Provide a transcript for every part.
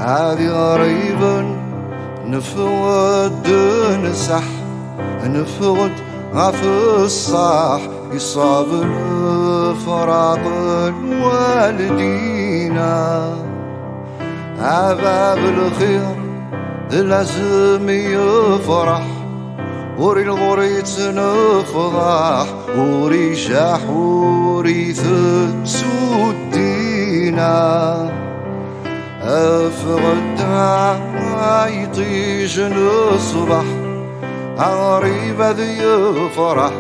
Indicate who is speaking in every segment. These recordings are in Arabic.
Speaker 1: هذي غريبة نفود نسح نفود غف الصح يصاب الفراق الوالدينا عباب الخير لازم يفرح وري الغريت نفضح وري شاح وري سودينا أفغد عيطيش نصبح غريبة ذي فرح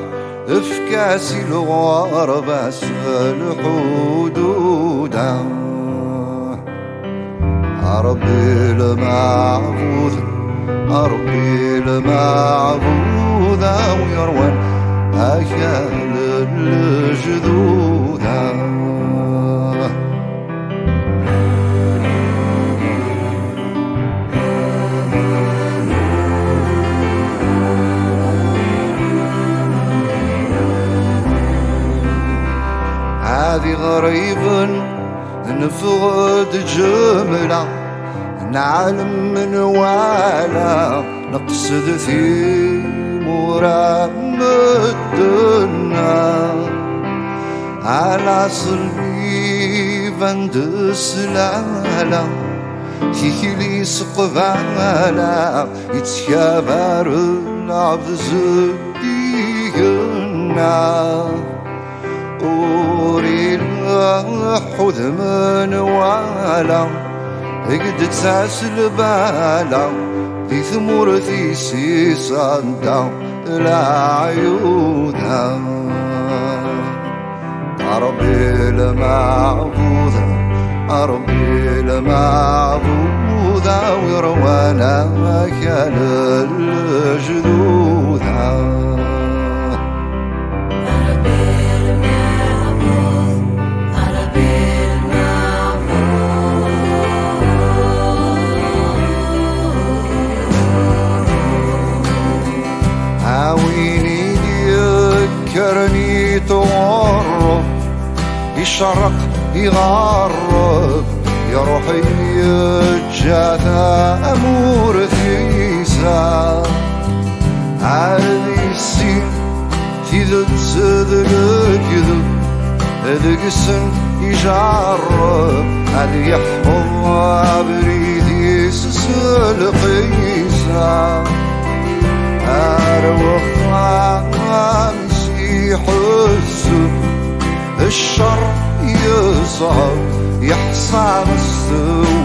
Speaker 1: افكاسي الغربة الحدود ربي المعبود ربي المعبود ويروان أكل الجذود هذي غريبة نفقد جملة نعلم من ولا نقصد ثيم ورام الدنا على صلبي بند السلالة كيكلي سقفالا يتكابر العبد زدينا أوري الحوذ من ولا قد تساسل بالا ذي ثمور ذي سيسانتا لا عيودا ربي المعبود ربي المعبود ويروانا مكان الجدود عاويني يذكرني تغرب يشرق يغرب يا روحي يتجاثى أمور ثيسا هذه السين تذد الكذب هذا قسم يجرب هذا يحفظ بريدي سسل قيسا أروح مسيح الزب الشر يصعب يحصى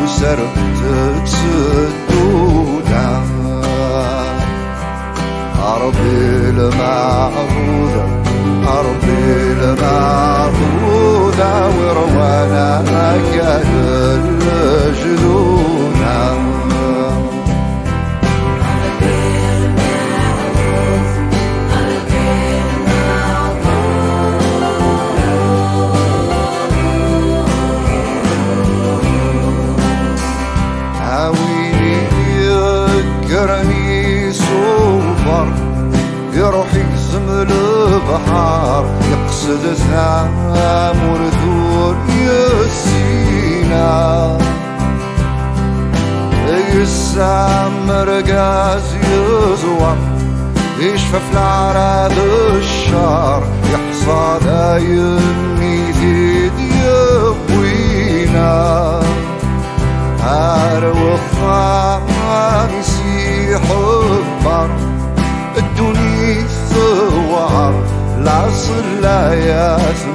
Speaker 1: وسر تسدودا ربي المعبود ربي المعبود وروانا كان الجدودا يذكرني سوفر يروح يقسم البحر يقصد ثامر ذور يسينا يسامر قاز يزور يشفى في العراض الشار يحصى دايمي ثيد يبوينا أروح مسيح البر الدنيا ثوار العصر لا ياسر